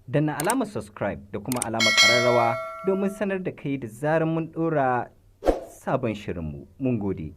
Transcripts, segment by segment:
Danna alamar subscribe da kuma alamar ƙararrawa domin sanar da kai da zarar mun ɗora sabon shirinmu. Mun gode.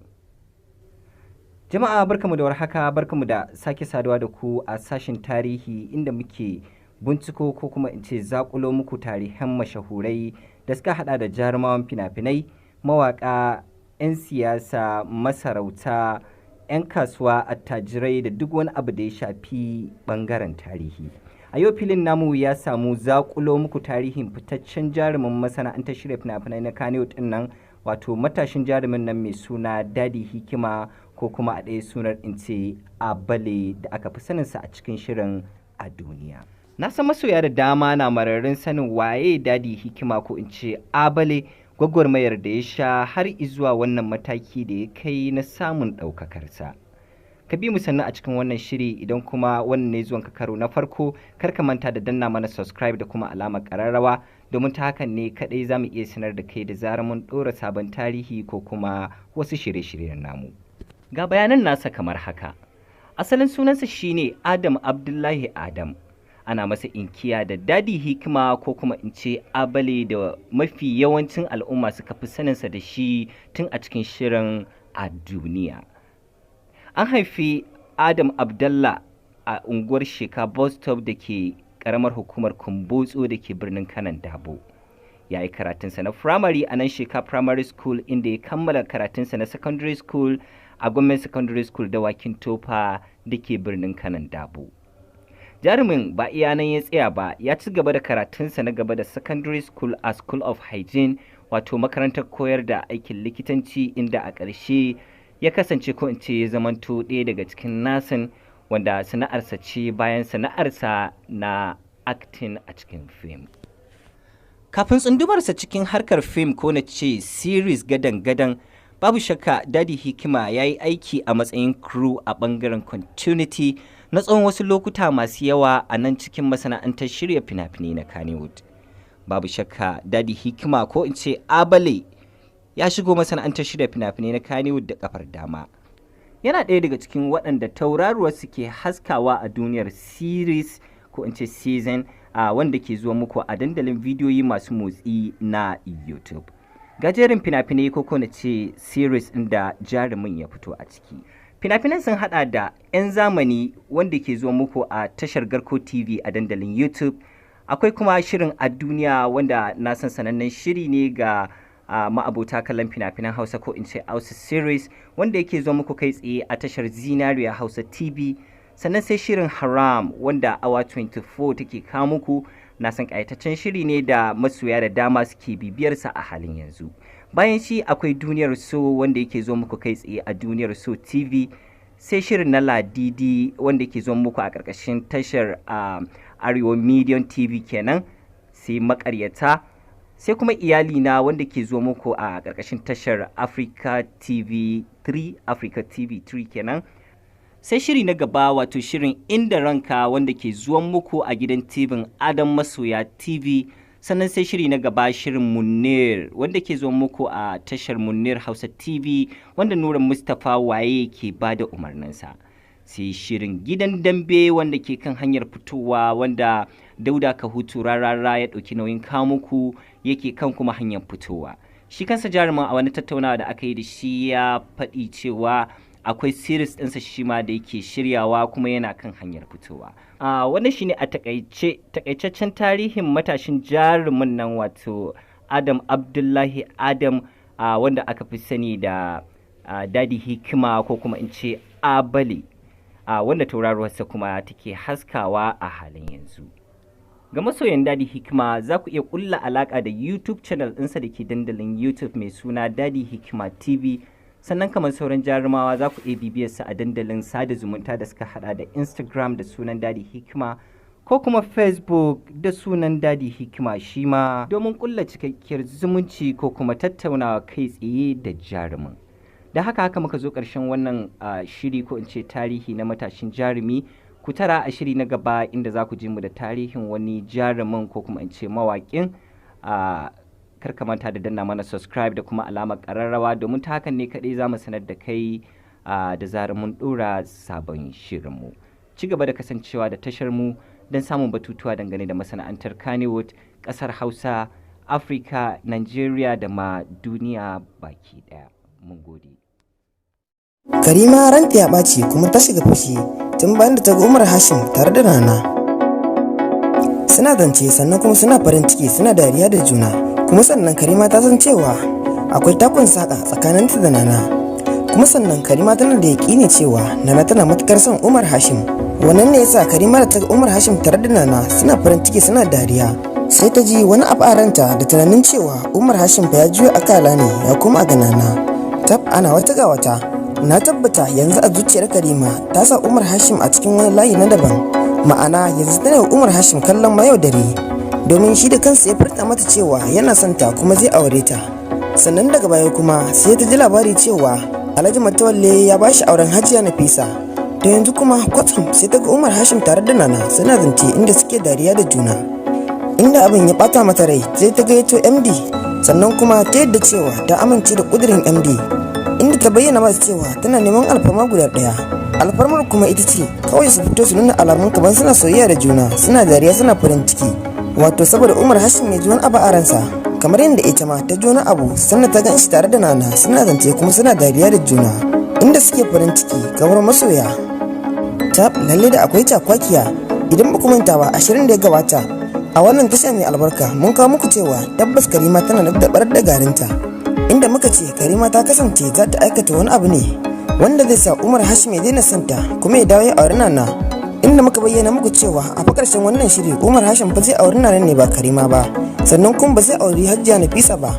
Jama'a barkamu da warhaka, barkamu da sake saduwa da ku a sashin tarihi inda muke binciko ko kuma in ce zakulo muku tarihan mashahurai da suka hada da jarumawan fina-finai, mawaƙa, 'yan siyasa, masarauta, 'yan kasuwa, attajirai da duk wani abu da ya shafi ɓangaren tarihi. A yau filin namu ya samu zakulo muku tarihin fitaccen jarumin masana'antar shirya fina-finai na Kannywood ɗin nan, wato matashin jarumin nan mai suna Daddy Hikima ko kuma a ɗaya sunar in ce Abale da aka fi saninsa a cikin shirin A Duniya. Na san masoya da dama na mararin sanin waye Daddy Hikima ko in ce Abale, gwagwarmayar da ya sha har izuwa wannan mataki da ya kai na samun ɗaukakarsa. Ka bi mu sannu a cikin wannan shiri, idan kuma wannan ne zuwan ka karo na farko, kar ka manta da danna mana subscribe da kuma alamar ƙararrawa, domin ta hakan ne kaɗai za mu iya sanar da kai da zarar mun ɗora sabon tarihi ko kuma wasu shirye-shiryen namu. Ga bayanan nasa kamar haka. Asalin sunansa shine Adam Abdullahi Adam. Ana masa inkiya da Daddy Hikima ko kuma in ce Abale da mafi yawancin al'umma suka fi saninsa da shi tun a cikin shirin A Duniya. An haifi Adam Abdallah a unguwar Sheka bus stop da ke ƙaramar hukumar Kumbotso da ke birnin Kanan Dabo. Ya yi karatunsa na firamare a nan Sheka Primary School, inda ya kammala karatunsa na secondary school a Gwamnati Secondary School Dawakin Tofa da ke birnin Kanan Dabo. Jarumin ba iya nan ya tsaya ba, ya ci gaba da karatunsa na gaba da secondary school a School of Hygiene, wato makarantar koyar da aikin likitanci, inda a ƙarshe ya kasance ko in ce ya zamanto ɗaya daga cikin nasin wanda sana'arsa ce bayan sana'arsa na acting a cikin fim. Kafin tsundumarsa cikin harkar fim ko na ce series gadan-gadan, babu shakka Daddy Hikima ya yi aiki a matsayin crew a ɓangaren continuity na tsawon wasu lokuta masu yawa a nan cikin masana'antar shirya fina-finai na Kannywood. Babu shakka Daddy Hikima ko in ce Abale ya shigo masana'antar shirya fina-finai na Kannywood da kafar dama. Yana ɗaya daga cikin waɗanda tauraruwar suke haskawa a duniyar series ko in ce season wanda ke zuwa muku a dandalin bidiyoyi masu motsi na YouTube. Gajerin fina-finai ko na ce series ɗin da jarumin ya fito a ciki. Fina-finan sun haɗa da 'yan zamani wanda ke zuwa muku a tashar Garko TV a dandalin YouTube. Akwai kuma shirin A Duniya wanda na san sanannen shiri ne ga ma'abota kallon fina-finan Hausa ko in ce Hausa series, wanda yake zo muku kai tsaye a tashar Zinariya Hausa TV. Sannan sai shirin Haram wanda Awa 24 take kawo muku. Na san ƙayataccen shiri ne da masoya da dama suke bibiyarsa a halin yanzu. Bayan shi akwai Duniyar So wanda yake zo muku kai tsaye a Duniyar So TV. Sai shirin na Ladidi wanda yake zo muku a ƙarƙashin tashar Arewa Medium TV kenan. Sai Maƙaryata. Sai kuma Iyalina wanda ke zo muku a ƙarƙashin tashar Africa TV 3 kenan. Sai shiri na gaba wato shirin Inda Ranka wanda ke zuwan muku a gidan TV Adam Masoya TV. Sannan sai shiri na gaba shirin Munir wanda ke zuwan muku a tashar Munir Hausa TV, wanda Nura Mustapha Waye ke ba da umarninsa. Sai shirin Gidan Dambe wanda ke kan hanyar fitowa, wanda Dauda Kahutu Rarara ya ɗauki nauyin kawo muku, yake kan kuma hanyar fitowa. Shi kansa jarumin a wani tattaunawa da aka yi da shi ya faɗi cewa akwai series ɗinsa shi ma da yake shiryawa kuma yana kan hanyar fitowa. Wannan shine a takaitaccen tarihin matashin jarumin nan, wato Adam Abdullahi Adam, wanda aka fi sani da Daddy Hikima ko kuma in ce Abale, wanda tauraruwarsa kuma take haskawa a halin yanzu. Ga masoyan Daddy Hikima za ku iya ƙulla alaƙa da YouTube channel ɗinsa da ke dandalin YouTube mai suna Daddy Hikima TV. Sannan kamar sauran jarumawa za ku iya bibiyarsa a dandalin sada zumunta da suka hada da Instagram da sunan Daddy Hikima, ko kuma Facebook da sunan Daddy Hikima shi ma, domin ƙulla cikakkiyar zumunci ko kuma tattaunawa kai tsaye da jarumin. Da haka muka zo ƙarshen wannan shiri ko in ce tarihi na matashin jarumi. Ku tara a shiri na gaba inda za ku ji mu da tarihin wani jarumin ko kuma in ce mawaƙin. Kar ka manta da danna mana subscribe da kuma alamar ƙararrawa, domin ta hakan ne kaɗai za mu sanar da kai da zarar mun ɗora sabon shirinmu. Ci gaba da kasancewa da tashar mu don samun batutuwa dangane da masana'antar Kannywood, ƙasar Hausa, Afirka, Najeriya da ma duniya baki ɗaya. Mun gode. Karima ranta ya ɓaci kuma ta shiga fushi tun bayan da ta ga Umar Hashim tare da Nana. Suna zance sannan kuma suna farin ciki suna dariya da juna, kuma sannan Karima ta san cewa akwai takun saƙa tsakaninta da Nana. Kuma sannan Karima tana da yaƙini cewa Nana tana matuƙar son Umar Hashim. Wannan ne yasa Karima da ta ga Umar Hashim tare da Nana suna farin ciki suna dariya. Sai ta ji wani abu a ranta da tunanin cewa Umar Hashim fa ya juyo akala ne ya koma ga Nana. Tab ana wata ga wata. Na tabbata yanzu a zuciyar Karima ta sa Umar Hashim a cikin wani layi na daban, ma'ana yanzu tana wa Umar Hashim kallon mayaudari, domin shi da kansa ya furta mata cewa yana son ta kuma zai aure ta. Sannan daga baya kuma sai ta ji labari cewa Alhaji Matawalle ya bashi auren Hajiya Nafisa. Da yanzu kuma kwatsam sai ta ga Umar Hashim tare da Nana suna zance inda suke dariya da juna, inda abin ya bata mata rai sai ta gayyato MD, sannan kuma ta yadda cewa ta amince da kudirin MD, inda ta bayyana masa cewa tana neman alfarma guda ɗaya. Alfarmar kuma ita ce kawai su fito su nuna alamun kaman suna soyayya da juna, suna dariya suna farin ciki, wato saboda Umar Hashim ya ji wani abu a ransa, kamar yadda ita ma ta ji wani abu sannan ta gan shi tare da Nana suna zance kuma suna dariya da juna, inda suke farin ciki kamar masoya. Ta lalle da akwai cakwakiya. Idan ba ku manta ba, 20 da ya gabata a wannan tasha mai albarka mun kawo muku cewa tabbas Karima tana da barar da garinta, inda muka ce Karima ta kasance za ta aikata wani abu ne wanda zai sa Umar Hashim ya daina santa kuma ya dawo ya auri Nana, inda muka bayyana muku cewa a fa karshen wannan shiri Umar Hashim ba zai auri Nana ne ba Karima ba, sannan kuma ba zai auri Hajiya Nafisa ba.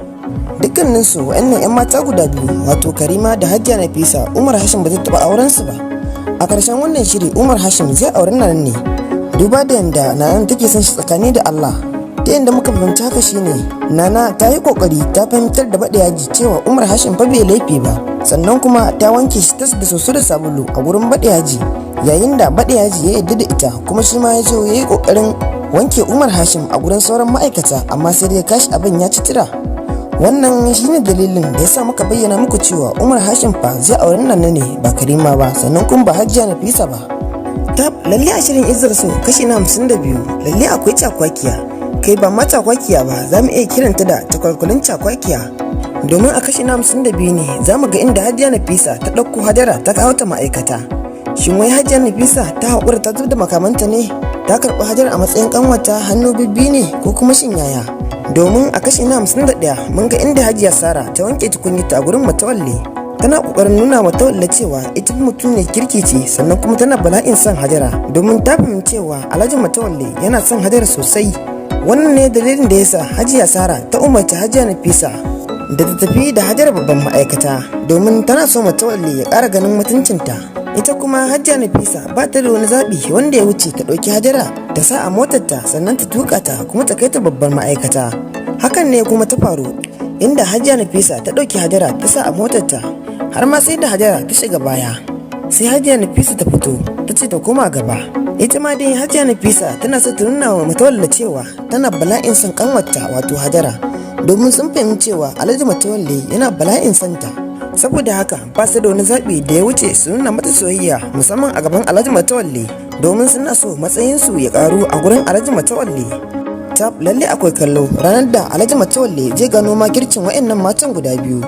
Dukkanin su wa'annan yan mata guda biyu, wato Karima da Hajiya Nafisa, Umar Hashim ba zai taba auren su ba. A karshen wannan shiri Umar Hashim zai auri Nana ne, duba da yanda Nana take son shi tsakani da Allah. Ta yadda muka fahimci haka shine Nana ta yi kokari ta fahimtar da Bada Yaji cewa Umar Hashim fa bai laifi ba, sannan kuma ta wanke shi tas da soso da sabulu a gurin Bada Yaji, yayin da Bada Yaji ya yarda da ita, kuma shi ma ya zo ya yi kokarin wanke Umar Hashim a gurin sauran ma'aikata, amma sai dai kashi abin ya ci tira. Wannan shine dalilin da yasa muka bayyana muku cewa Umar Hashim fa zai auri Nana ne ba Karima ba, sannan kuma ba Hajiya Nafisa ba. Tab lalle a shirin Izzar So kashi na 52 lalle akwai cakwakiya. Kai ba ma cakwakiya ba, za mu iya kiranta da takwalkulin cakwakiya, domin a kashi na 52 ne za mu ga inda Hajiya Nafisa ta ɗauko Hajara ta kawo ta ma'aikata. Shin wai Hajiya Nafisa ta haƙura ta zub da makamanta ne, ta karɓi Hajara a matsayin ƙanwata hannu bibbi ne, ko kuma shin yaya? Domin a kashi na 51 mun ga inda Hajiya Sara ta wanke tukunyarta a gurin Matawalle, tana kokarin nuna Matawalle cewa ita mutum ne kirki ce, sannan kuma tana bala'in son Hajara, domin ta fahimci cewa Alhaji Matawalle yana son Hajara sosai. Wannan ne dalilin da yasa Hajiya Sara ta umarci Hajiya Nafisa da ta tafi da Hajara babban ma'aikata, domin tana so Matawalle ya ƙara ganin mutuncinta. Ita kuma Hajiya Nafisa ba ta da wani zaɓi wanda ya wuce ta ɗauki Hajara ta sa a motarta, sannan ta tuƙa ta kuma ta kai ta babbar ma'aikata. Hakan ne kuma ta faru, inda Hajiya Nafisa ta ɗauki Hajara ta sa a motarta, har ma sai da Hajara ta shiga baya. Sai Hajiya Nafisa ta fito ta ce ta koma gaba. Ita ma dai Hajiya Nafisa tana so ta nuna wa Matawalle cewa tana bala'in son kanwarta wato Hajara, domin sun fahimci cewa Alhaji Matawalle yana bala'in santa. Saboda haka ba su da wani zaɓi da ya wuce su nuna mata soyayya, musamman a gaban Alhaji Matawalle, domin suna so matsayinsu ya ƙaru a gurin Alhaji Matawalle. Tab lalle akwai kallo ranar da Alhaji Matawalle zai gano makircin wa'annan matan guda biyu,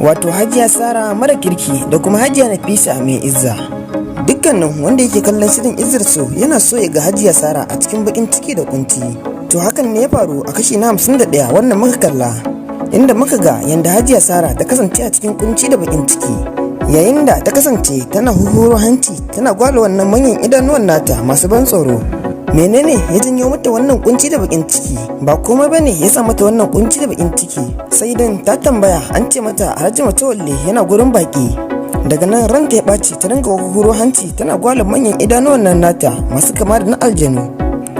wato Hajiya Sara mara kirki da kuma Hajiya Nafisa mai izza. Dukkanin wanda yake kallon shirin Izzar So yana so ya ga Hajiya Sara a cikin bakin ciki da kunci. To hakan ne ya faru a kashi na 51 wannan muka kalla, inda muka ga yanda Hajiya Sara ta kasance a cikin kunci da bakin ciki, yayin da ta kasance tana huhuro hanci tana gwala wannan manyan idanuwan nata masu ban tsoro. Menene ya janyo mata wannan kunci da bakin ciki? Ba komai bane ya sa mata wannan kunci da bakin ciki, sai dan ta tambaya an ce mata Alhaji Matawalle yana gurin baki. Daga nan ranta ya ɓaci, ta dinga huro hanci tana gwala manyan idanuwan nan nata masu kama da na aljanu.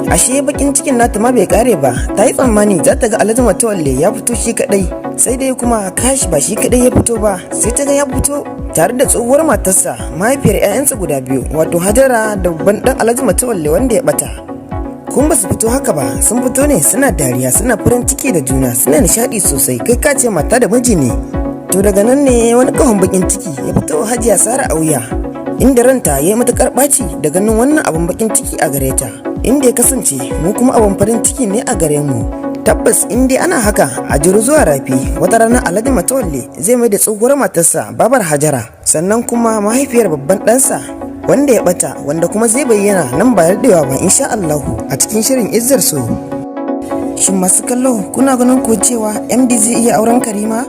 Ashe bakin cikin nata ma bai kare ba, ta yi tsammani za ta ga Alhaji Matawalle ya fito shi kadai, sai dai kuma kashi ba shi kadai ya fito ba, sai ta ga ya fito tare da tsohuwar matarsa, mahaifiyar 'ya'yansa guda biyu, wato Hajara da babban dan Alhaji Matawalle wanda ya bata. Kun ba su fito haka ba, sun fito ne suna dariya, suna farin ciki da juna, suna nishadi sosai, kai ka ce mata da miji ne. To daga nan ne wani kahon bakin ciki ya fito Hajiya Sara a wuya, inda ranta ya yi matukar ɓaci da ganin wannan abin bakin ciki a gare ta. inda ya kasance mu kuma abin farin ciki ne a gare mu. Tabbas in dai ana haka a jiru zuwa rafi, wata rana Alhaji Matawalle zai mai da tsohuwar matarsa Babar Hajara, sannan kuma mahaifiyar babban ɗansa wanda ya bata, wanda kuma zai bayyana nan ba daɗewa ba insha Allahu a cikin shirin Izzar So. Shin masu kallo kuna ganin ko cewa MD zai iya auren Karima?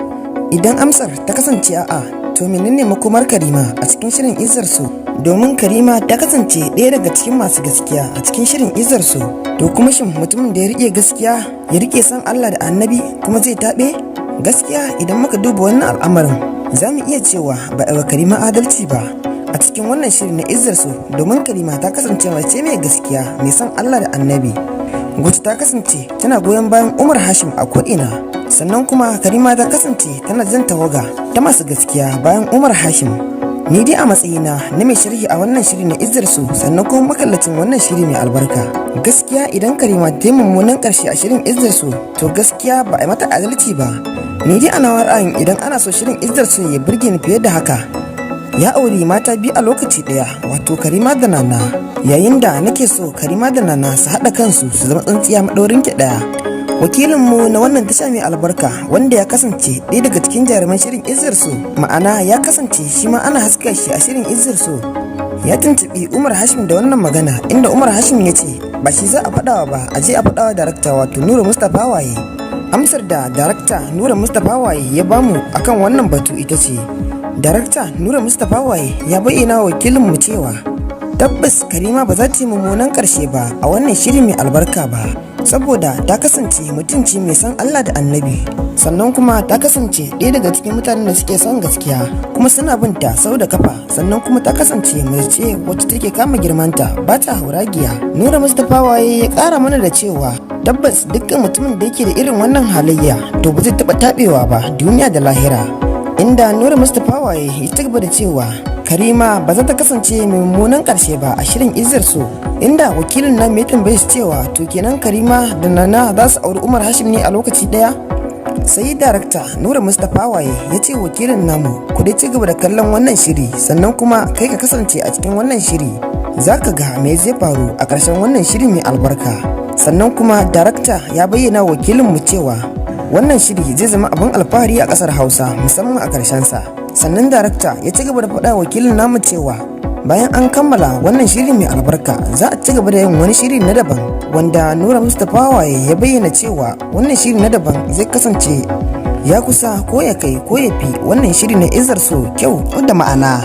Idan amsar ta kasance a'a, to menene makomar Karima a cikin shirin Izzar So? Domin Karima ta kasance ɗaya daga cikin masu gaskiya a cikin shirin Izzar So. To kuma shin mutumin da ya rike gaskiya, ya rike san Allah da Annabi kuma zai taɓe? Gaskiya idan muka duba wannan al'amarin, za mu iya cewa ba a Karima adalci ba a cikin wannan shirin na Izzar So, domin Karima ta kasance mace mai gaskiya, mai san Allah da Annabi, wacce ta kasance tana goyon bayan Umar Hashim a ko'ina. Sannan kuma Karima ta kasance tana jan tawaga ta masu gaskiya bayan Umar Hashim. Ni dai a matsayina na mai sharhi a wannan shiri na Izzar So, sannan kuma makallacin wannan shiri mai albarka, gaskiya idan Karima ta yi mummunan karshe a shirin Izzar So, to gaskiya ba a mata adalci ba. Ni dai ana ra'ayin idan ana so shirin Izzar So ya burge ni fiye da haka, ya auri mata biyu a lokaci ɗaya, wato Karima da Nana, yayin da nake so Karima da Nana su haɗa kansu su zama tsintsiya maɗaurin ki ɗaya. Wakilinmu na wannan tasha mai albarka, wanda ya kasance ɗaya daga cikin jaruman shirin Izzar So, ma'ana ya kasance shi ma ana haska shi a shirin Izzar So, ya tuntuɓi Umar Hashim da wannan magana, inda Umar Hashim ya ce ba shi za a faɗawa ba, a je a faɗawa darakta wato Nura Mustapha Waye. Amsar da darakta Nura Mustapha Waye ya bamu akan wannan batu ita ce, darakta Nura Mustapha Waye ya bayyana wa wakilinmu cewa tabbas Karima ba za ta yi mummunan karshe ba a wannan shiri mai albarka ba, saboda ta kasance mutunci mai san Allah da Annabi, sannan kuma ta kasance ɗaya daga cikin mutanen da suke son gaskiya kuma suna binta sau da kafa, sannan kuma ta kasance mace wacce take kama girmanta ba ta hauragiya. Nura Mustapha Waye ya ƙara mana da cewa tabbas dukkan mutumin da yake da irin wannan halayya to ba zai taɓa taɓewa ba duniya da lahira, inda Nura Mustapha Waye ya ci gaba da cewa Karima ba za ta kasance mai mummunan karshe ba a shirin Izzar So, inda wakilin na mai tambaye su cewa to kenan Karima da Nana za su auri Umar Hashim ne a lokaci daya. Sai darakta Nura Mustapha Waye ya ce wakilin namu ku dai ci gaba da kallon wannan shiri, sannan kuma kai ka kasance a cikin wannan shiri, za ka ga me zai faru a ƙarshen wannan shiri mai albarka. Sannan kuma darakta ya bayyana wakilinmu cewa wannan shiri zai zama abin alfahari a ƙasar Hausa, musamman a ƙarshen sa. Sannan darakta ya ci gaba da faɗa wakilin namu cewa bayan an kammala wannan shiri mai albarka za a ci gaba da yin wani shiri na daban, wanda Nura Mustapha Waye ya bayyana cewa wannan shiri na daban zai kasance ya kusa ko ya kai ko ya fi wannan shiri na Izzar So kyau da ma'ana,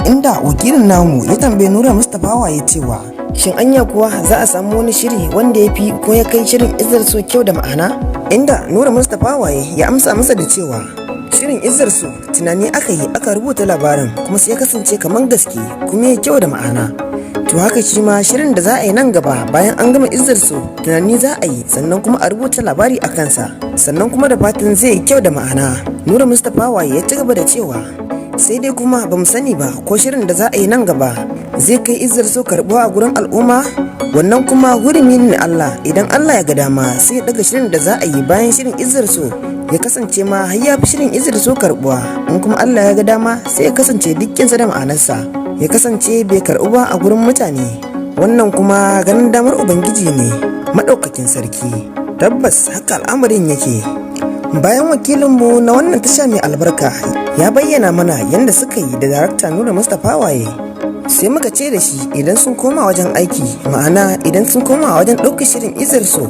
inda wakilin namu ya tambaye Nura Mustapha Waye cewa shin anya kuwa za a samu wani shiri wanda ya fi ko ya kai shirin Izzar So kyau da ma'ana, inda Nura Mustapha Waye ya amsa masa da cewa shirin Izzar So tunani aka yi aka rubuta labarin kuma sai ya kasance kamar gaske kuma ya kyau da ma'ana. To haka shi ma shirin da za a yi nan gaba bayan an gama Izzar So tunani za a yi, sannan kuma a rubuta labari a kansa, sannan kuma da fatan zai yi kyau da ma'ana. Nura Mustapha Waye ya ci gaba da cewa sai dai kuma bamu sani ba ko shirin da za a yi nan gaba zai kai Izzar So karbuwa a gurin al'umma, wannan kuma hurumi ne Allah, idan Allah ya ga dama sai ya daga shirin da za a yi bayan shirin Izzar So ya kasance ma har ya fi shirin Izzar So karbuwa, in kuma Allah ya ga dama sai ya kasance dukkinsa da ma'anarsa ya kasance bai karɓu ba a gurin mutane, wannan kuma ganin damar Ubangiji ne maɗaukakin sarki. Tabbas haka al'amarin yake. Bayan wakilinmu na wannan tasha mai albarka ya bayyana mana yadda suka yi da darakta Nura Mustapha Waye, sai muka ce da shi idan sun koma wajen aiki, ma'ana idan sun koma wajen ɗaukar shirin Izzar So,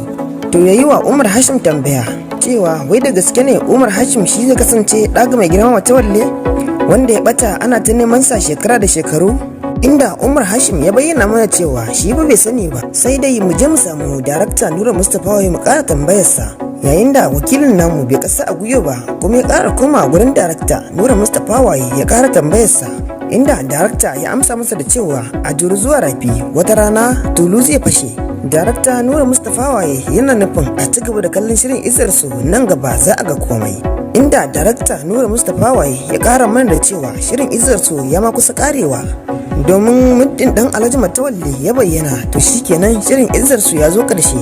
to yayi wa Umar Hashim tambaya cewa wai da gaske ne Umar Hashim shi zai kasance ɗaga mai girma Matawalle wanda ya ɓata ana ta neman sa shekara da shekaru, inda Umar Hashim ya bayyana mana cewa shi ba bai sani ba, sai dai mu je mu samu darakta Nura Mustapha Waye mu ƙara tambayarsa, yayin da wakilin namu bai kasa a guyo ba kuma ya ƙara koma gurin darakta Nura Mustapha Waye ya ƙara tambayarsa, inda darakta ya amsa masa da cewa a juru zuwa rafi wata rana tulu zai fashe. Darakta Nura Mustapha Waye yana nufin a ci gaba da kallon shirin Izzar So nan gaba za a ga komai, inda darakta Nura Mustapha Waye ya ƙara mana da cewa shirin Izzar So ya ma kusa ƙarewa, domin muddin dan Alhaji Matawalle ya bayyana to shikenan shirin Izzar So ya zo ƙarshe,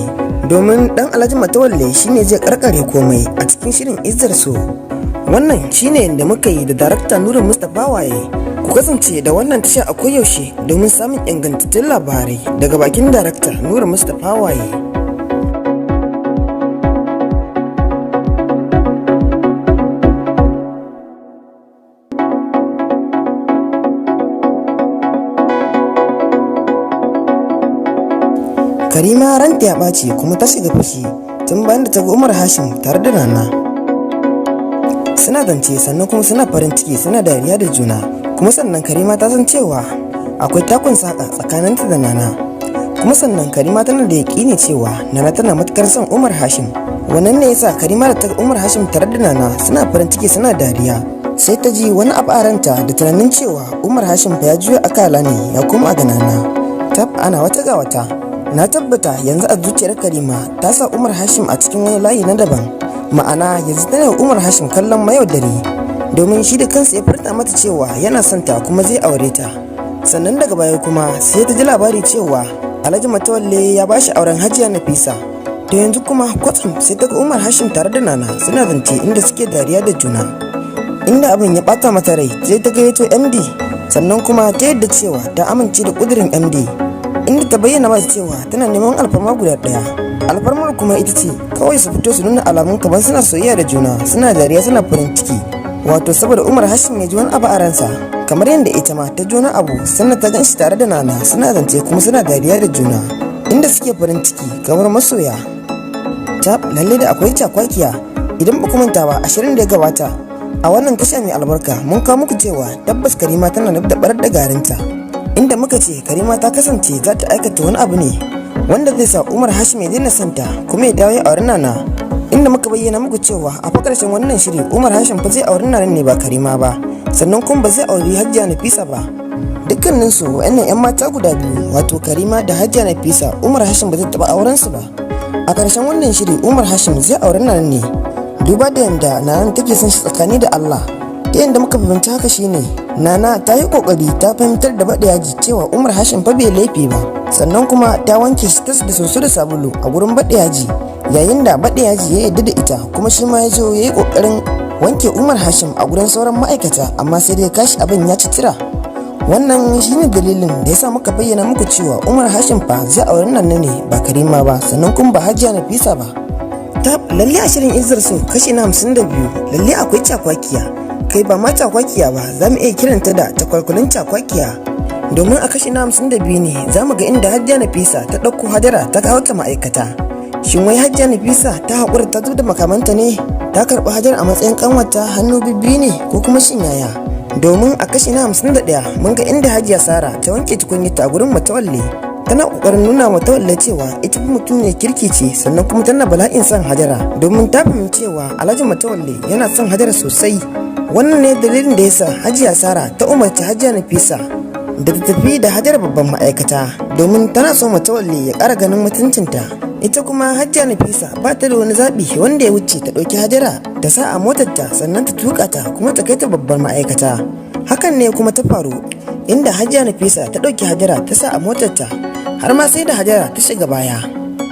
domin dan Alhaji Matawalle shine zai karkare komai a cikin shirin Izzar So. Wannan shine yadda muka yi da darakta Nura Mustapha Waye, Ku kasance da wannan tasha a koyaushe domin samun ingantattun labarai daga bakin darakta Nura Mustapha Waye. Karima ranta ya ɓaci kuma ta shiga fushi tun bayan da ta ga Umar Hashim tare da Nana. Suna zance sannan kuma suna farin ciki suna dariya da juna, kuma sannan Karima ta san cewa akwai takun saƙa tsakaninta da Nana, kuma sannan Karima tana da yaƙini cewa Nana tana matuƙar son Umar Hashim. Wannan ne yasa Karima da ta ga Umar Hashim tare da Nana suna farin ciki suna dariya, sai ta ji wani abu a ranta da tunanin cewa Umar Hashim fa ya juya akala ne ya koma ga Nana. Tab ana wata ga wata. Na tabbata yanzu a zuciyar Karima ta sa Umar Hashim a cikin wani layi na daban, ma'ana yanzu tana Umar Hashim kallon mayaudari, domin shi da kansa ya furta mata cewa yana son ta kuma zai aure ta. Sannan daga baya kuma sai ta ji labari cewa Alhaji Matawalle ya bashi auren Hajiya Nafisa. To yanzu kuma kwatsam sai ta ga Umar Hashim tare da Nana suna zance inda suke dariya da juna, inda abin ya bata mata rai sai ta gayyato MD, sannan kuma ta yadda cewa ta amince da kudirin MD, inda ta bayyana masa cewa tana neman alfarma guda ɗaya. Alfarmar kuma ita ce kawai su fito su nuna alamun kaman suna soyayya da juna, suna dariya suna farin ciki, wato saboda Umar Hashim ya ji wani abu a ransa kamar yadda ita ma ta ji wani abu sannan ta ganshi tare da Nana suna zance kuma suna dariya da juna, inda suke farin ciki kamar masoya. Tab lalle da akwai cakwakiya. Idan ba ku manta ba, 20 da ya gabata a wannan tasha mai albarka mun kawo muku cewa tabbas Karima tana da barar da garinta, inda muka ce Karima ta kasance za ta aikata wani abu ne wanda zai sa Umar Hashim ya daina santa kuma ya dawo ya auri Nana, inda muka bayyana muku cewa a fa karshen wannan shiri Umar Hashim fa zai auri Nana ne ba Karima ba, sannan kuma ba zai auri Hajiya Nafisa ba. Dukkanin su wa'annan 'yan mata guda biyu wato Karima da Hajiya Nafisa Umar Hashim ba zai taba auren su ba. A karshen wannan shiri Umar Hashim zai auri Nana ne, duba da yanda Nana take son shi tsakani da Allah. Ta yadda muka fahimci haka shine Nana ta yi kokari ta fahimtar da Badayaji cewa Umar Hashim fa bai laifi ba, sannan kuma ta wanke shi tas da soso da sabulu a gurin Badayaji, yayin da Badayaji ya yarda da ita kuma shi ma ya zo ya yi kokarin wanke Umar Hashim a gurin sauran ma'aikata, amma sai dai kashi abin ya ci tira. Wannan shine dalilin da yasa muka bayyana muku cewa Umar Hashim fa zai auri Nana ne ba Karima ba, sannan kuma ba Hajiya Nafisa ba. Tab lalle a shirin Izzar So kashi na 52 lalle akwai cakwakiya, kai ba ma cakwakiya ba za mu iya kiranta da takwalkulin cakwakiya, domin a kashi na 52 ne za mu ga inda Hajiya Nafisa ta ɗauko Hajara ta kawo ta ma'aikata. Shin wai Hajiya Nafisa ta haƙura ta zo da makamanta ne, ta karɓi Hajara a matsayin ƙanwata hannu bibbi ne ko kuma shin yaya? Domin a kashi na 51 mun ga inda Hajiya Sara ta wanke tukunyarta a gurin Matawalle, tana kokarin nuna Matawalle cewa ita mutum ne kirki ce, sannan kuma tana bala'in son Hajara, domin ta fahimci cewa Alhaji Matawalle yana son Hajara sosai. Wannan ne dalilin da yasa Hajiya Sara ta umarci Hajiya Nafisa da ta tafi da Hajara babban ma'aikata, domin tana so Matawalle ya ƙara ganin mutuncinta. Ita kuma Hajiya Nafisa ba ta da wani zaɓi wanda ya wuce ta ɗauki Hajara ta sa a motarta sannan ta tuƙa ta kuma ta kai ta babbar ma'aikata. Hakan ne kuma ta faru, inda Hajiya Nafisa ta ɗauki Hajara ta sa a motarta, har ma sai da Hajara ta shiga baya.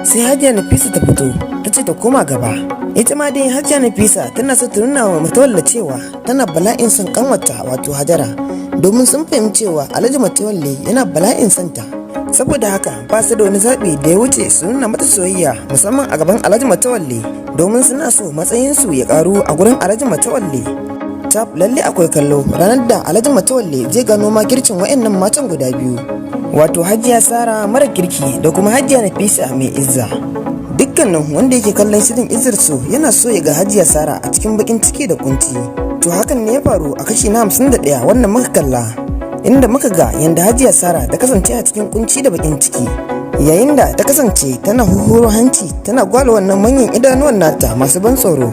Sai Hajiya Nafisa ta fito ta ce ta koma gaba. Ita ma dai Hajiya Nafisa tana so ta nuna wa Matawalle cewa tana bala'in son kanwarta wato Hajara, domin sun fahimci cewa Alhaji Matawalle yana bala'in son ta. Saboda haka ba su da wani zaɓi da ya wuce su nuna mata soyayya, musamman a gaban Alhaji Matawalle, domin suna so matsayinsu ya karu a gurin Alhaji Matawalle. Tab lalle akwai kallo ranar da Alhaji Matawalle zai gano makircin wa'annan matan guda biyu, wato Hajiya Sara mara kirki da kuma Hajiya Nafisa mai izza. Dukkanin wanda yake kallon shirin Izzar So yana so ya ga Hajiya Sara a cikin bakin ciki da kunci. To hakan ne ya faru a kashi na 51 wannan muka kalla, inda muka ga yanda Hajiya Sara ta kasance a cikin kunci da bakin ciki, yayin da ta kasance tana huhuro hanci tana gwala wannan manyan idanuwan nata masu ban tsoro.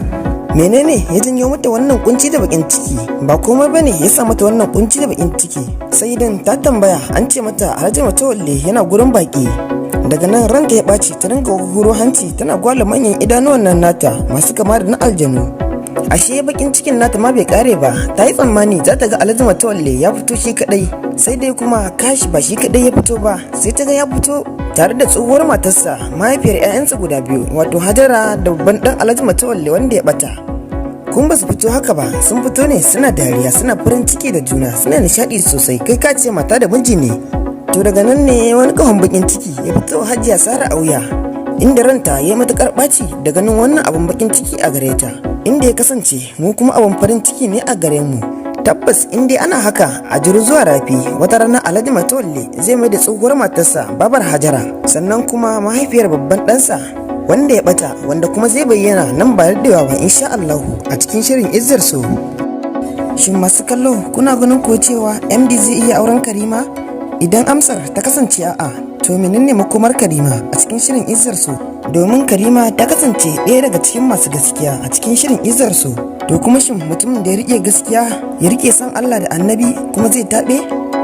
Menene ya janyo mata wannan kunci da bakin ciki? Ba komai bane ya sa mata wannan kunci da bakin ciki, sai dan ta tambaya an ce mata Alhaji Matawalle yana gurin baki. Daga nan ranta ya ɓaci ta dinga huro hanci tana gwala manyan idanuwan nan nata masu kama da na aljanu. Ashe bakin cikin nata ma bai kare ba, ta yi tsammani za ta ga Alhaji Matawalle ya fito shi kadai, sai dai kuma kashi ba shi kadai ya fito ba, sai ta ga ya fito tare da tsohuwar matarsa mahaifiyar 'ya'yansa guda biyu wato Hajara da babban dan Alhaji Matawalle wanda ya bata. kun ba su fito haka ba, sun fito ne suna dariya, suna farin ciki da juna, suna nishadi sosai, kai ka ce mata da miji ne. To daga nan ne wani kahon bakin ciki ya fito Hajiya Sara a wuya, inda ranta ya yi matukar ɓaci da ganin wannan abun bakin ciki a gare ta, inda ya kasance mu kuma abun farin ciki ne a gare mu. Tabbas in dai ana haka a jiru zuwa rafi, wata rana Alhaji Matawalle zai mai da tsohuwar matarsa Babar Hajara, sannan kuma mahaifiyar babban ɗansa wanda ya bata, wanda kuma zai bayyana nan ba daɗewa ba insha Allahu a cikin shirin Izzar So. Shin masu kallo kuna ganin ko cewa MD zai iya auren Karima? Idan amsar ta kasance a'a, to menene makomar Karima a cikin shirin Izzar So? Domin Karima ta kasance ɗaya daga cikin masu gaskiya a cikin shirin Izzar So. To kuma shin mutumin da ya rike gaskiya, ya rike san Allah da Annabi kuma zai taɓe?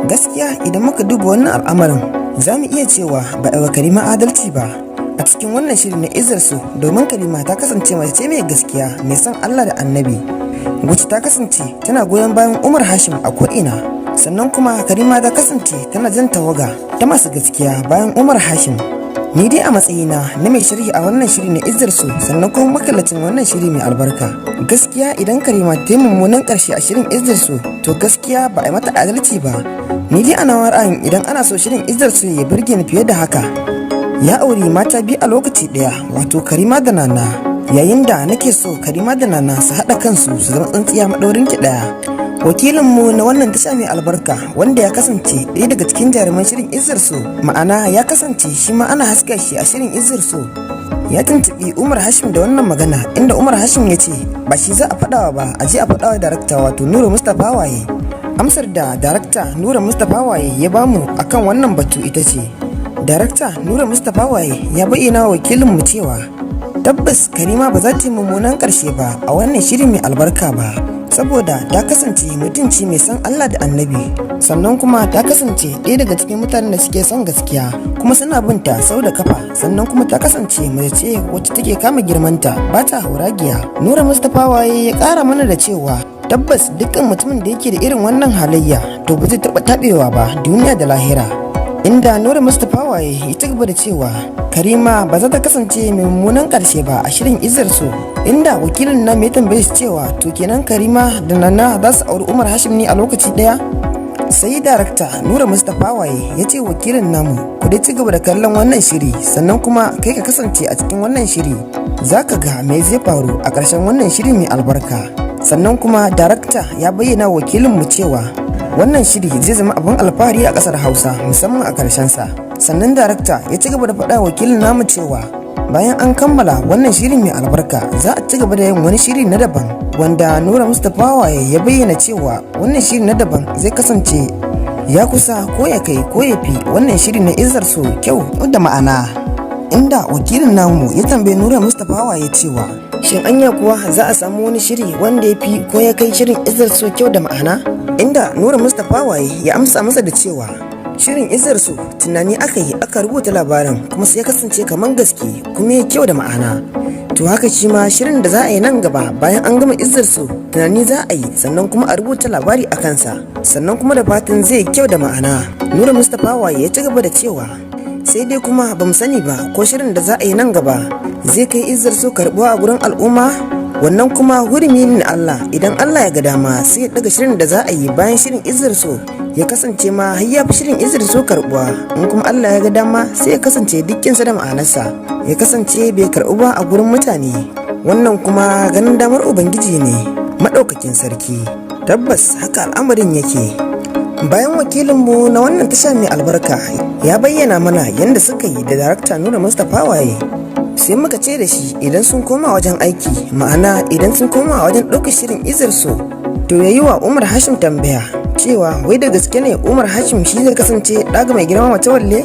Gaskiya idan muka duba wannan al'amarin, za mu iya cewa ba a wa Karima adalci ba a cikin wannan shirin na Izzar So, domin Karima ta kasance mace ce mai gaskiya, mai san Allah da Annabi, wacce ta kasance tana goyon bayan Umar Hashim a ko'ina. Sannan kuma Karima ta kasance tana jan tawaga ta masu gaskiya bayan Umar Hashim. Ni dai a matsayina na mai sharhi a wannan shiri na Izzar So, sannan kuma makallacin wannan shiri mai albarka, gaskiya idan Karima ta yi mummunan karshe a shirin Izzar So, to gaskiya ba a yi mata adalci ba. Ni dai ana ra'ayin idan ana so shirin Izzar So ya burge ni fiye da haka, ya auri mata biyu a lokaci daya, wato Karima da Nana, yayin da nake so Karima da Nana su haɗa kansu su zama tsintsiya maɗaurin ki daya. Wakilinmu na wannan tasha mai albarka, wanda ya kasance ɗaya daga cikin jaruman shirin Izzar So, ma'ana ya kasance shi ma ana haska shi a shirin Izzar So, ya tuntuɓi Umar Hashim da wannan magana, inda Umar Hashim ya ce ba shi za a faɗawa ba, a je a faɗawa darakta wato Nura Mustapha Waye. Amsar da darakta Nura Mustapha Waye ya bamu akan wannan batu ita ce, darakta Nura Mustapha Waye ya bayyana wa wakilinmu cewa tabbas Karima ba za ta yi mummunan ƙarshe ba a wannan shiri mai albarka ba, saboda ta kasance mutunci mai san Allah da Annabi, sannan kuma ta kasance ɗaya daga cikin mutanen da suke son gaskiya kuma suna binta sau da kafa, sannan kuma ta kasance mace ce wacce take kama girmanta ba ta hauragiya. Nura Mustapha Waye ya ƙara mana da cewa tabbas dukkan mutumin da yake da irin wannan halayya to ba zai taɓa taɓewa ba duniya da lahira. Inda Nura Mustapha Waye ya ci gaba da cewa Karima ba za ta kasance mai mummunan ƙarshe ba a shirin Izzar So, inda wakilin na mai tambaye shi cewa to kenan Karima da Nana za su auri Umar Hashim ne a lokaci ɗaya? Sai darakta Nura Mustapha Waye ya ce wakilin namu ku dai ci gaba da kallon wannan shiri, sannan kuma kai ka kasance a cikin wannan shiri, za ka ga me zai faru a ƙarshen wannan shiri mai albarka. Sannan kuma darakta ya bayyana wakilinmu cewa wannan shiri zai zama abin alfahari a ƙasar Hausa musamman a ƙarshensa. Sannan darakta ya ci gaba da faɗa wakilin namu cewa bayan an kammala wannan shiri mai albarka za a ci gaba da yin wani shiri na daban, wanda Nura Mustapha Waye ya bayyana cewa wannan shiri na daban zai kasance ya kusa ko ya kai ko ya fi wannan shiri na Izzar So kyau da ma'ana. Inda wakilin namu ya tambaye Nura Mustapha Waye cewa shin anya kuwa za a samu wani shiri wanda ya fi ko ya kai shirin Izzar So kyau da ma'ana? Inda Nura Mustapha Waye ya amsa masa da cewa shirin Izzar So tunani aka yi aka rubuta labarin kuma sai ya kasance kamar gaske kuma ya kyau da ma'ana. To haka shi ma shirin da za a yi nan gaba bayan an gama Izzar So tunani za a yi, sannan kuma a rubuta labari a kansa, sannan kuma da fatan zai kyau da ma'ana. Nura Mustapha Waye ya ci gaba da cewa sai dai kuma ba mu sani ba ko shirin da za a yi nan gaba zai kai Izzar So karbuwa a gurin al'umma, wannan kuma hurumi ne na Allah. Idan Allah ya ga dama sai ya daga shirin da za a yi bayan shirin Izzar So ya kasance ma har ya fi shirin Izzar So karbuwa, in kuma Allah ya ga dama sai ya kasance dukkinsa da ma'anarsa ya kasance bai karbu ba a gurin mutane, wannan kuma ganin damar Ubangiji ne maɗaukakin sarki. Tabbas haka al'amarin yake. Bayan wakilinmu na wannan tasha mai albarka ya bayyana mana yadda suka yi da darakta Nura Mustapha Waye, sai muka ce da shi idan sun koma wajen aiki, ma'ana idan sun koma wajen ɗaukar shirin Izzar So, to ya yi wa Umar Hashim tambaya cewa wai da gaske ne Umar Hashim shi zai kasance ɗaga mai girma Matawalle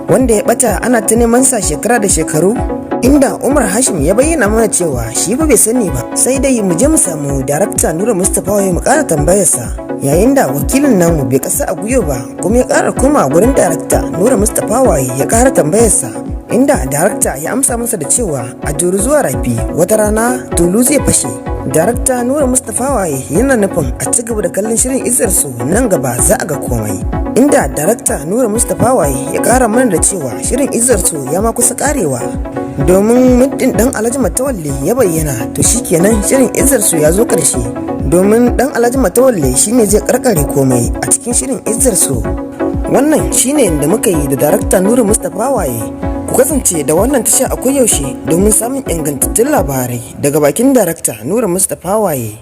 wanda ya ɓata ana ta neman sa shekara da shekaru. Inda Umar Hashim ya bayyana mana cewa shi ba bai sani ba, sai dai mu je mu samu darakta Nura Mustapha Waye mu ƙara tambayarsa, yayin da wakilin namu bai kasa a guyo ba kuma ya ƙara koma gurin darakta Nura Mustapha Waye ya ƙara tambayarsa, inda darakta ya amsa masa da cewa a juru zuwa rafi wata rana tulu zai fashe. Darakta Nura Mustapha Waye yana nufin a ci gaba da kallon shirin Izzar So nan gaba za a ga komai. Inda darakta Nura Mustapha Waye ya kara mana da cewa shirin Izzar So ya ma kusa karewa. Domin muddin dan Alhaji Matawalle ya bayyana to shikenan shirin Izzar So ya zo karshe. Domin dan Alhaji Matawalle shine zai karkare komai a cikin shirin Izzar So. Wannan shine da muka yi da darakta Nura Mustapha Waye. Ku kasance da wannan tasha a koyaushe domin samun ingantattun labarai daga bakin darakta Nura Mustapha Waye.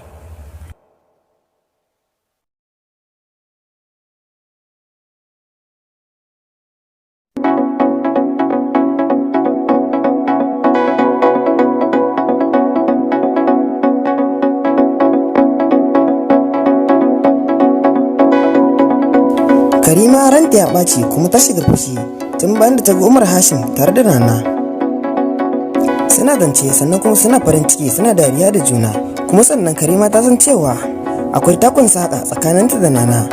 Karima ranta ya ɓaci kuma ta shiga fushi tun bayan da ta ga Umar Hashim tare da Nana. Suna zance sannan kuma suna farin ciki suna dariya da juna, kuma sannan Karima ta san cewa akwai takun saƙa tsakaninta da Nana.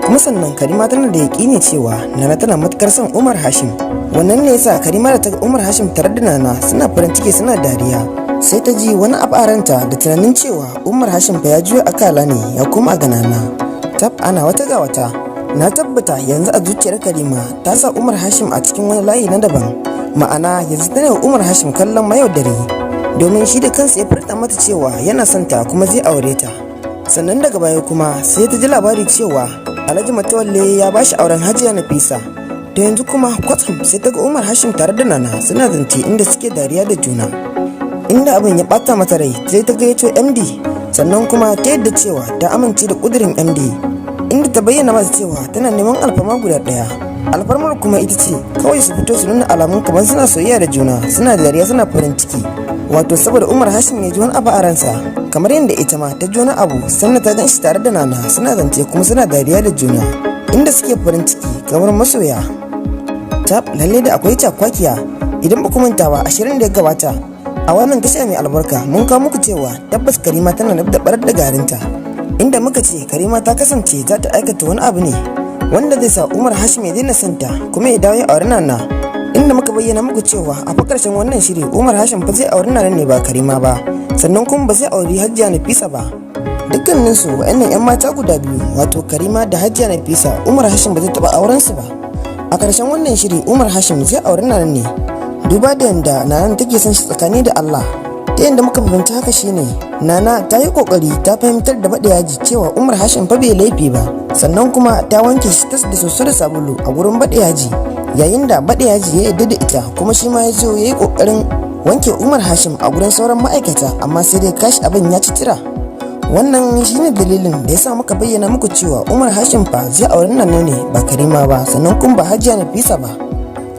Kuma sannan Karima tana da yaƙini cewa Nana tana matukar son Umar Hashim. Wannan ne yasa Karima da ta ga Umar Hashim tare da Nana suna farin ciki suna dariya. Sai ta ji wani abu a ranta da tunanin cewa Umar Hashim fa ya juya akala ne ya koma ga Nana. Tab ana wata ga wata. Na tabbata yanzu a zuciyar Karima ta sa Umar Hashim a cikin wani layi na daban. Ma'ana yanzu tana Umar Hashim kallon mayaudari, domin shi da kansa ya furta mata cewa yana son ta kuma zai aure ta. Sannan daga baya kuma sai ta ji labari cewa Alhaji Matawalle ya bashi auren Hajiya Nafisa. To yanzu kuma kwatsam sai ta ga Umar Hashim tare da Nana suna zance inda suke dariya da juna. Inda abin ya bata mata rai sai ta gayyato MD, sannan kuma ta yadda cewa ta amince da kudirin MD. Inda ta bayyana masa cewa tana neman alfarma guda ɗaya. Alfarmar kuma ita ce kawai su fito su nuna alamun kamar suna soyayya da juna, suna dariya suna farin ciki. Wato saboda Umar Hashim ya ji wani abu a ransa, kamar yadda ita ma ta ji wani abu sannan ta gan shi tare da Nana suna zance kuma suna dariya da juna, inda suke farin ciki kamar masoya. Tab lalle da akwai cakwakiya. Idan ba ku manta ba, 20 da ya gabata a wannan tasha mai albarka mun kawo muku cewa tabbas Karima tana da barar da garinta, inda muka ce Karima ta kasance za ta aikata wani abu ne wanda zai sa Umar Hashim ya daina santa kuma ya dawo ya auri Nana. Inda muka bayyana muku cewa a karshen wannan shiri Umar Hashim fa zai auri Nana ne ba Karima ba, sannan kuma ba zai auri Hajiya Nafisa ba. Dukkanin su wa'annan yan mata guda biyu, wato Karima da Hajiya Nafisa, Umar Hashim ba zai taba auren su ba. A karshen wannan shiri Umar Hashim zai auri Nana ne, duba da yanda Nana take son shi tsakani da Allah. Ta yadda muka fahimta haka shine Nana ta yi kokari ta fahimtar da baɗe yaji cewa Umar Hashim fa bai laifi ba, sannan kuma ta wanke shi tas da soso da sabulu a gurin baɗe yaji, yayin da baɗe yaji ya yarda da ita kuma shi ma ya zo ya yi kokarin wanke Umar Hashim a gurin sauran ma'aikata, amma sai dai kashi abin ya ci tira. Wannan shine dalilin da yasa muka bayyana muku cewa Umar Hashim fa zai auri Nana ne ba Karima ba, sannan kuma ba Hajiya Nafisa ba.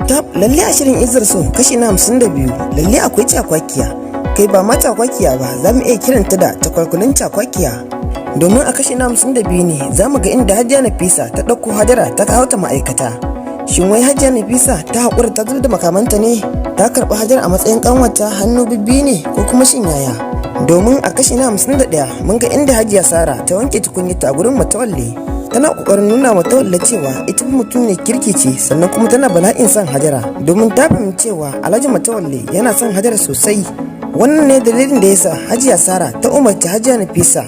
Tab lalle a shirin Izzar So kashi na 52 lalle akwai cakwakiya. Kai ba ma cakwakiya ba, za mu iya kiranta da takwarkunin cakwakiya, domin a kashi na 52 ne za mu ga inda Hajiya Nafisa ta ɗauko Hajara ta kawo ta ma'aikata. Shin wai Hajiya Nafisa ta haƙura ta zuba da makamanta ne, ta karɓi Hajara a matsayin ƙanwata hannu bibbi ne ko kuma shin yaya? Domin a kashi na 51 mun ga inda Hajiya Sara ta wanke tukunyarta a gurin Matawalle, tana ƙoƙarin nuna Matawalle cewa ita mutum ne kirki ce, sannan kuma tana bala'in son Hajara, domin ta fahimci cewa Alhaji Matawalle yana son Hajara sosai. Wannan ne dalilin da yasa Hajiya Sara ta umarci Hajiya Nafisa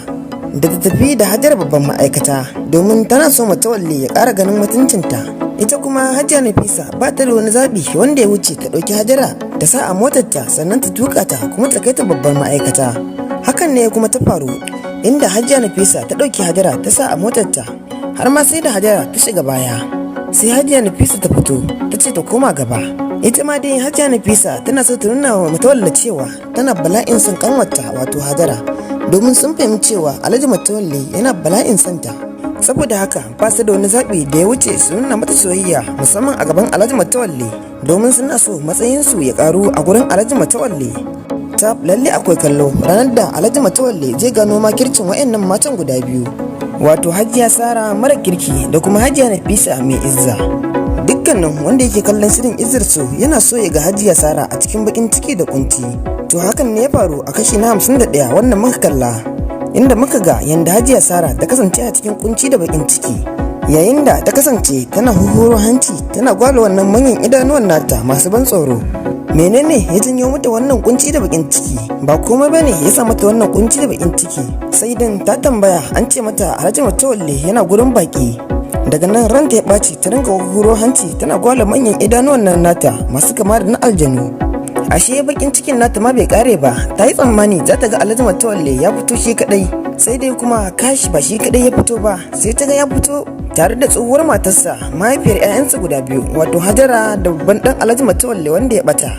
da ta tafi da Hajara babban ma'aikata, domin tana so Matawalle ya ƙara ganin mutuncinta. Ita kuma Hajiya Nafisa ba ta da wani zaɓi wanda ya wuce ta ɗauki Hajara ta sa a motarta sannan ta tuƙa ta kuma ta kai ta babbar ma'aikata. Hakan ne kuma ta faru, inda Hajiya Nafisa ta ɗauki Hajara ta sa a motarta, har ma sai da Hajara ta shiga baya. Sai Hajiya Nafisa ta fito ta ce ta koma gaba. Ita ma dai Hajiya Nafisa tana so ta nuna wa Matawalle cewa tana bala'in son kanwarta wato Hajara, domin sun fahimci cewa Alhaji Matawalle yana bala'in santa. Saboda haka ba su da wani zaɓi da ya wuce su nuna mata soyayya, musamman a gaban Alhaji Matawalle, domin suna so matsayinsu ya karu a gurin Alhaji Matawalle. Ta lalle akwai kallo ranar da Alhaji Matawalle zai gano makircin wa'annan matan guda biyu, wato Hajiya Sara mara kirki da kuma Hajiya Nafisa mai izza. Dukkanin wanda yake kallon shirin Izzar So yana so ya ga Hajiya Sara a cikin bakin ciki da kunci. To hakan ne ya faru a kashi na 51 wannan muka kalla, inda muka ga yanda Hajiya Sara ta kasance a cikin kunci da bakin ciki, yayin da ta kasance tana huhuro hanci tana gwalo wannan manyan idanuwan nata masu ban tsoro. menene ya janyo mata wannan kunci da bakin ciki? Ba komai bane ya sa mata wannan kunci da bakin ciki, sai dan ta tambaya an ce mata Alhaji Matawalle yana gurin baki. Daga nan ranta ya ɓaci, ta dinga huro hanci tana gwala manyan idanuwan nan nata masu kama da na aljanu. Ashe bakin cikin nata ma bai kare ba, ta yi tsammani za ta ga Alhaji Matawalle ya fito shi kadai, sai dai kuma kashi ba shi kadai ya fito ba, sai ta ga ya fito tare da tsohuwar matarsa, mahaifiyar 'ya'yansa guda biyu, wato Hajara da babban dan Alhaji Matawalle wanda ya bata.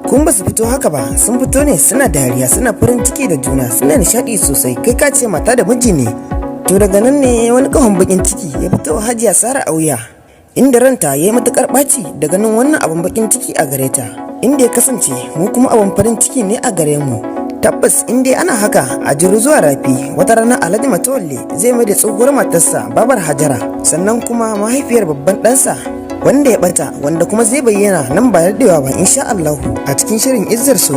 Kun ba su fito haka ba, sun fito ne suna dariya, suna farin ciki da juna, suna nishadi sosai, kai ka ce mata da miji ne. To daga nan ne wani kahon bakin ciki ya fito Hajiya Sara a wuya, inda ranta ya yi matukar ɓaci da ganin wannan abin bakin ciki a gare ta, inda ya kasance mu kuma abin farin ciki ne a gare mu. Tabbas in dai ana haka a jiru zuwa rafi, wata rana Alhaji Matawalle zai mai da tsohuwar matarsa babar Hajara, sannan kuma mahaifiyar babban ɗansa wanda ya bata, wanda kuma zai bayyana nan ba daɗewa ba insha Allahu a cikin shirin Izzar So.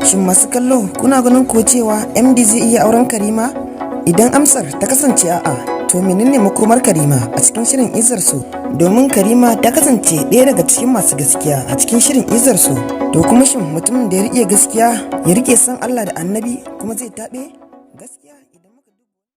Shin masu kallo kuna ganin ko cewa MD zai iya auren Karima? Idan amsar ta kasance a'a, to menene makomar Karima a cikin shirin Izzar So? Domin Karima ta kasance ɗaya daga cikin masu gaskiya a cikin shirin Izzar So. To kuma shin mutumin da ya riƙe gaskiya ya riƙe san Allah da Annabi kuma zai taɓe?